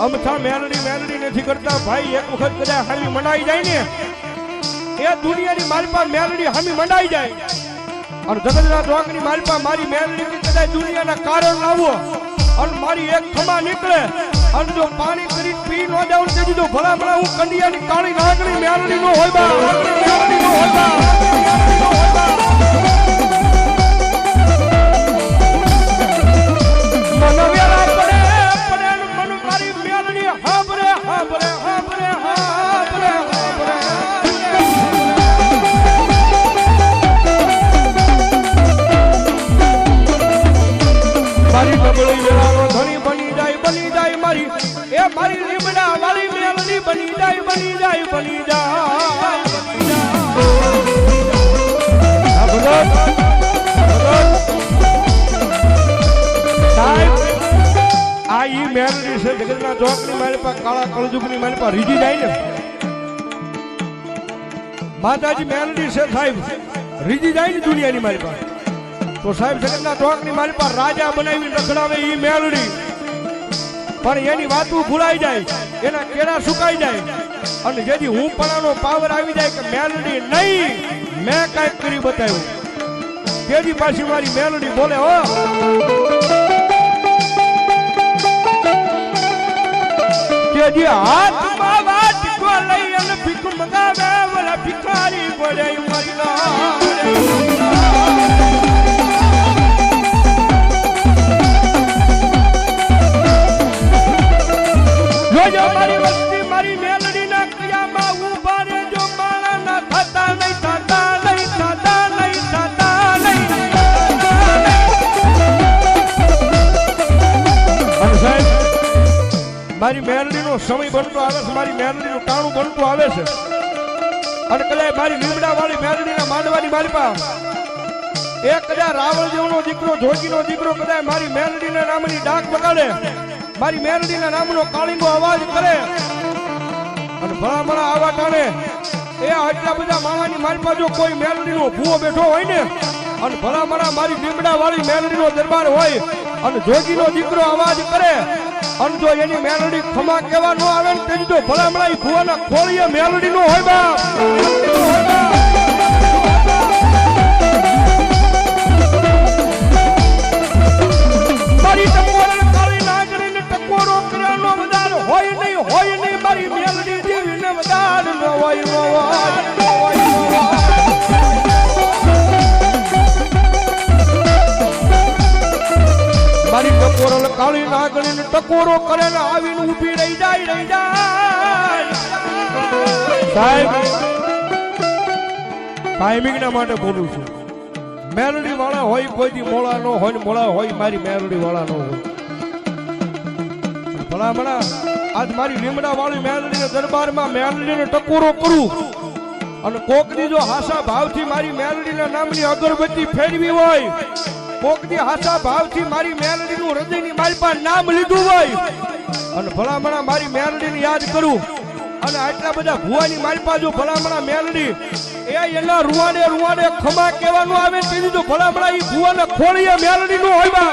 અમથા મેલડી નથી કરતા ભાઈ. એક વખત કદાચ હામી મનાઈ જાય ને એ દુનિયાની માલપા મેલડી હામી મંડાઈ જાય. અને જગતના દ્વાકની માલપા મારી મેલડી કદાચ દુનિયાના કારણ લાવો અને મારી એક ખમા નીકળે અને જો પાણી કરી પી ન જાઉં તે દીધો ભલા ભલા હું કંડિયાની કાળી નાગણી મેલડી નો હોય બા. મેલડી નો હોય બા. મન વેલા પડે પડે મન મારી મેલડી હાબરે હાબરે હાબરે હાબરે હાબરે. મારી નબળી વેલાનો ધણી બની જાય મારી એ મારી લીમડા વાળી મેલડી બની જાય આ ઈ મેલડી છે જગતના ચોકની મારી પાસે કાળા કળજુગની મારી પાસે રીજી જાય ને માતાજી મેલડી છે સાહેબ રીજી જાય ને દુનિયાની મારી પાસે તો સાહેબ જગતના ચોકની મારી પાસે રાજા બનાવી રખડાવે ઈ મેલડી પણ એની વાતું ભૂલાઈ જાય એના કેળા સુકાઈ જાય અને જેથી હું પણાનો પાવર આવી જાય કે મેલડી નહીં મેં કાંઈક કરી બતાવ્યું તેજી પાછી મારી મેલડી બોલે હો તેજી હાથમાં વાટકો લઈ અને ભીખ મંગાવે ઓલા ભિખારી બોલે મારી જો મારી વસ્તી મારી મેલડી ના ક્રિયામાં ઉભા રે જો માળા ના થતા નહીં મારી મેલડી નો સમય બનતો આવે છે મારી મેલડી નું ટાણું બનતું આવે છે અને કદાચ મારી લીમડા વાળી મેલડી ના માંડવાની મારી પાસે એક કદાચ રાવણ જેવનો દીકરો જોગી નો દીકરો કદાચ મારી મેલડી ના નામની ડાક વગાડે મારી મેલડી ના નામનો કાળીંગો અવાજ કરે અને ભલામણા આવા ટાણે એ આટલા બધા માવાની મારી પાસે જો કોઈ મેલડી નો ભૂવો બેઠો હોય ને અને ભલામણા મારી લીમડા વાળી મેલડી નો દરબાર હોય અને જોગી નો દીકરો અવાજ કરે અને જો એની મેલડી ખમા કેવા ન આવે ને તેની તો ભલામણા ઈ ભૂવાના ખોળીએ મેલડી નો હોય બા. મારી ટકોર કાળી નાગણી ને ટકોરો કર્યાનો વધાર હોય નહીં મારી મેલડી જેવી ને વધાર ન હોય મારી ટકોર કાળી નાગણી ને ટકોરો કરે ને આવીને ઊભી રહી જાય સાહેબ ટાઈમિંગ ના માટે બોલું છું મેલડી વાળા હોય કોઈ મોળા નો હોય મોળા હોય મારી મેલડી વાળા નો હોય ભલામણા આજ મારી લીમડા વાળી મેલડી ના દરબારમાં મેલડી ને ટકોરો કરું અને કોકની જો હાસા ભાવથી મારી મેલડી ના નામની અગરબત્તી ફેરવી હોય કોકની હાસા ભાવથી મારી મેલડી નું હૃદયની મારી પાસે નામ લીધું હોય અને ભલામણા મારી મેલડી ને યાદ કરું અને આટલા બધા ભુવાની મારી પાસે ભલામણા મેલડી એના રૂવાડે ખમા કહેવાનું આવે તેની તો ભલામણા ઈ ભુવાના ખોળીએ મેલડી નું હોય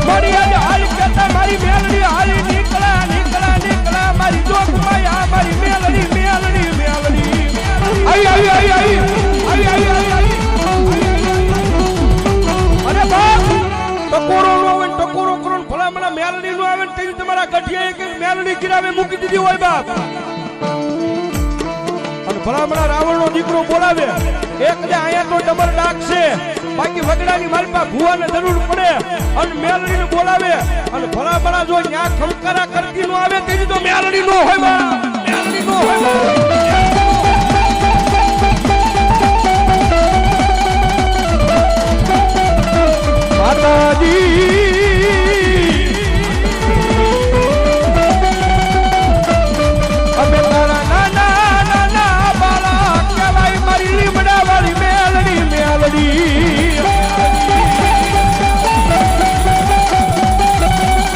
મારી આજે હાલ કહેતા મારી મેલડી હાલી નીકળા મારી જોગમાં આ મારી મેલડી આઈ અરે બાપ ટકોરો નો આવે ટકોરો કરો ભલામણા મેલડી નો આવે તેની તમારા ગઠિયા એક મેલડી ગિરાવે મૂકી દીધી હોય બાપ અને ભલામણા રાવણ નો દીકરો બોલાવે એક દે આયા તો ડબર ડાક છે બાકી વગડાની માલપા ભુવાને જરૂર પડે અને મેલડી ને બોલાવે અને ભલામણા જો ન્યા ખમકારા કરતી નો આવે તેની તો મેલડી નો હોય બાપ મેલડી નો હોય માતાજી અમે તારા નાના બાળા કહેવાય મારી લીમડા વાળી મેલડી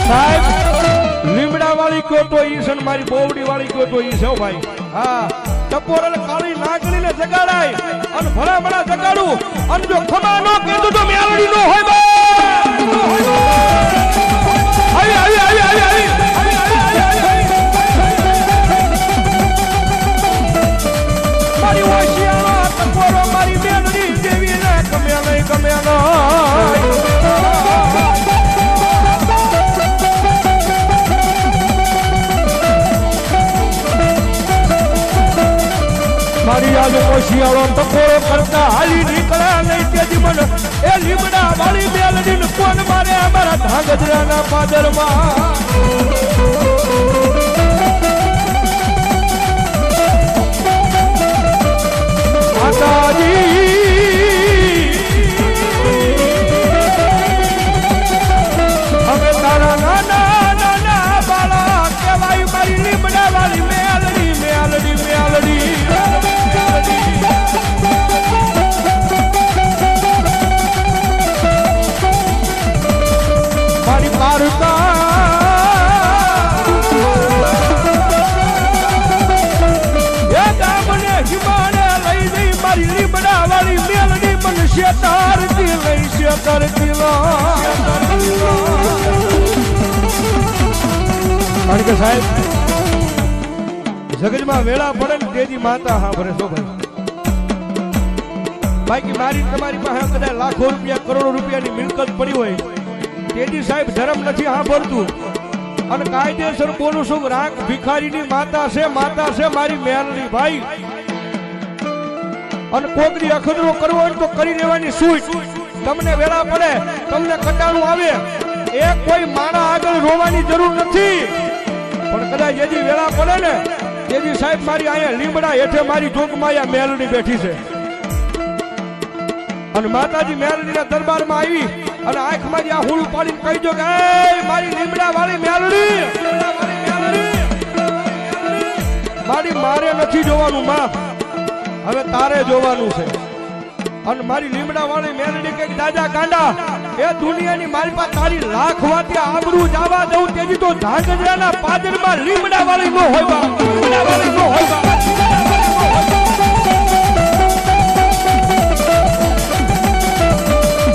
સાહેબ લીમડા વાળી કયો તો ઈશન મારી બોવડી વાળી કયો તો ઈ છે ભાઈ. હા ટપોર અને કાળી નાગણીને જગાડાય અને ભલામણા જગાડું અને જો ખમા નો કીધું તો મેલડી નો હોય બા. આવી આવી આવી આવી આવી મારી હોશિયાર ટપોરો મારી મેલડી દેવી ને ગમે નહીં ગમે નહીં. મારી આજે હોશિયારો ટકોરો કરતા હાલી નીકળ્યા નહીં તેથી મને એ લીમડા વાળી મેલડી ને કોણ મારે અમારા ધાંગધ્રાના પાદરમાં. માતાજી અમે તારા નાના નાના બાળા કહેવાય મારી લીમડા વાળી મેલડી મેલડી મેલડી. મારી પારકા એ ગામને હિમાને લઈ ગઈ મારી લીમડા વાળી મેલડી મને શેતારતી લઈ શેતારતી કારણ કે સાહેબ જગતમાં વેળા પડે ને તેજી માતા હા ભરે છો ભાઈ. બાકી મારી તમારી પાસે કદાચ લાખો રૂપિયા કરોડો રૂપિયાની મિલકત પડી હોય તેજી સાહેબ ધર્મ નથી સાંભળતું અને કાયદેસર બોલું છું. રાખ ભિખારીની માતા છે મારી મેલડી ભાઈ. અને કોકની અખતરો કરવો હોય તો કરી લેવાની સૂટ. તમને વેળા પડે તમને કટાણું આવે એ કોઈ માણા આગળ રોવાની જરૂર નથી પણ કદાચ જેથી વેળા પડે ને તેજી સાહેબ મારી અહીંયા લીમડા હેઠે મારી જોગમાયા મેલડી બેઠી છે અને માતાજી મેલડીના દરબારમાં આવી અને આંખમાં આ હુળું પાડીને કહી દો કે મારી લીમડા વાળી મેલડી મારી મારે નથી જોવાનું માં હવે તારે જોવાનું છે. અને મારી લીમડા વાળી મેલડી કે દાદા ગાંડા એ દુનિયાની મારી પાસે તારી લાખ વાતી આબરૂ જવા દઉં તેજી તો ધાંગધ્રાના પાદરમાં લીમડા વાળી નો હોય બા. લીમડા વાળી નો હોય બા.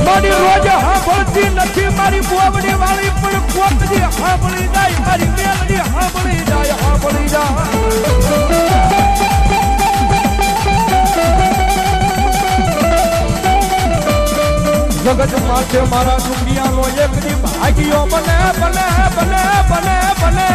મારી રોજ સાંભળતી નથી મારી બોવડી વાળી પણ કોકજી સાંભળી જાય મારી મેલડી સાંભળી જાય સાંભળી જાય. જગત માથે મારા દુનિયાનો એક દી ભાગ્યો બને બને બને બને બને.